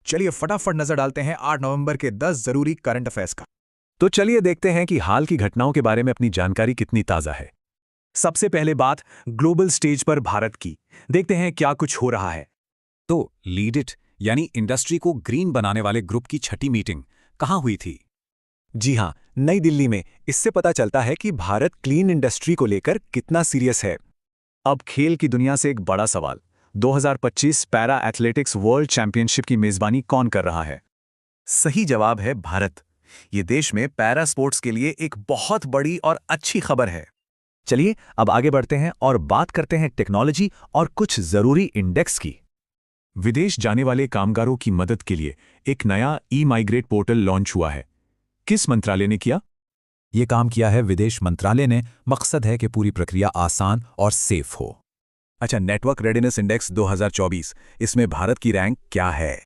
चलिए फटाफट नजर डालते हैं 8 नवंबर के 10 जरूरी करंट अफेयर्स का। तो चलिए देखते हैं कि हाल की घटनाओं के बारे में अपनी जानकारी कितनी ताज़ा है। सबसे पहले बात ग्लोबल स्टेज पर भारत की। देखते हैं क्या कुछ हो रहा है। तो लीड इट यानी इंडस्ट्री को ग्रीन बनाने वाले ग्रुप की छठी मीटिंग कहाँ हुई थी? जी हां, नई दिल्ली में। इससे पता चलता है कि भारत क्लीन इंडस्ट्री को लेकर कितना सीरियस है। अब खेल की दुनिया से एक बड़ा सवाल, 2025 पैरा एथलेटिक्स वर्ल्ड चैंपियनशिप की मेजबानी कौन कर रहा है? सही जवाब है भारत। ये देश में पैरा स्पोर्ट्स के लिए एक बहुत बड़ी और अच्छी खबर है। चलिए अब आगे बढ़ते हैं और बात करते हैं टेक्नोलॉजी और कुछ जरूरी इंडेक्स की। विदेश जाने वाले कामगारों की मदद के लिए एक नया ई-माइग्रेट पोर्टल लॉन्च हुआ है। किस मंत्रालय ने किया? ये काम किया है विदेश मंत्रालय ने। मकसद है कि पूरी प्रक्रिया आसान और सेफ हो। अच्छा, नेटवर्क रेडिनेस इंडेक्स 2024, इसमें भारत की रैंक क्या है?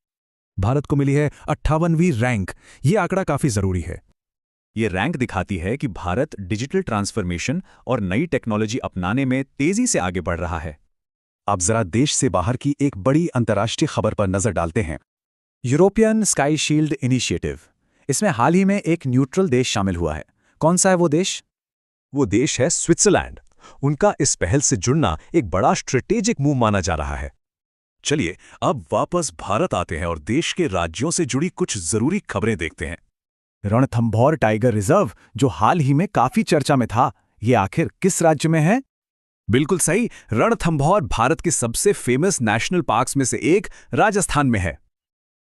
भारत को मिली है 58वीं रैंक। ये आंकड़ा काफी जरूरी है। ये रैंक दिखाती है कि भारत डिजिटल ट्रांसफॉर्मेशन और नई टेक्नोलॉजी अपनाने में तेजी से आगे बढ़ रहा है। अब जरा देश से बाहर की एक बड़ी अंतर्राष्ट्रीय खबर पर नजर डालते हैं। European sky shield initiative. इसमें हाल ही में एक न्यूट्रल देश शामिल हुआ है। कौन सा है वो देश? वो देश है स्विट्जरलैंड। उनका इस पहल से जुड़ना एक बड़ा स्ट्रेटेजिक मूव माना जा रहा है। चलिए अब वापस भारत आते हैं और देश के राज्यों से जुड़ी कुछ जरूरी खबरें देखते हैं। रणथंभौर टाइगर रिजर्व, जो हाल ही में काफी चर्चा में था, ये आखिर किस राज्य में है? बिल्कुल सही, रणथंभौर भारत के सबसे फेमस नेशनल पार्क्स में से एक राजस्थान में है।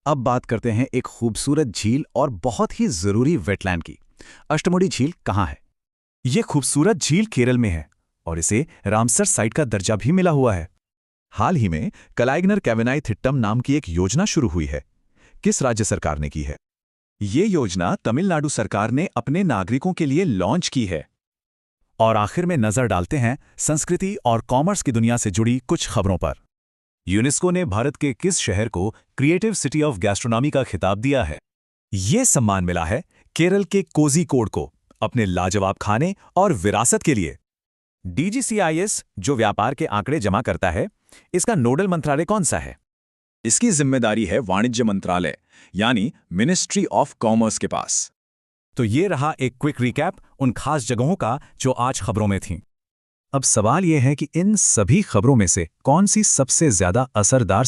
अब बात करते हैं एक खूबसूरत झील और बहुत ही जरूरी वेटलैंड की। अष्टमुडी झील कहाँ है? ये खूबसूरत झील केरल में है और इसे रामसर साइट का दर्जा भी मिला हुआ है। हाल ही में कलाइग्नर कैवेनाई थिट्टम नाम की एक योजना शुरू हुई है। किस राज्य सरकार ने की है? ये योजना तमिलनाडु सरकार ने अपने नागरिकों के लिए लॉन्च की है। और आखिर में नजर डालते हैं संस्कृति और कॉमर्स की दुनिया से जुड़ी कुछ खबरों पर। यूनेस्को ने भारत के किस शहर को क्रिएटिव सिटी ऑफ गैस्ट्रोनॉमी का खिताब दिया है? ये सम्मान मिला है केरल के कोझिकोड को अपने लाजवाब खाने और विरासत के लिए। DGCIS, जो व्यापार के आंकड़े जमा करता है, इसका नोडल मंत्रालय कौन सा है? इसकी जिम्मेदारी है वाणिज्य मंत्रालय यानी मिनिस्ट्री ऑफ कॉमर्स के पास। तो ये रहा एक क्विक रिकैप उन खास जगहों का जो आज खबरों में थीं। अब सवाल यह है कि इन सभी खबरों में से कौन सी सबसे ज्यादा असरदार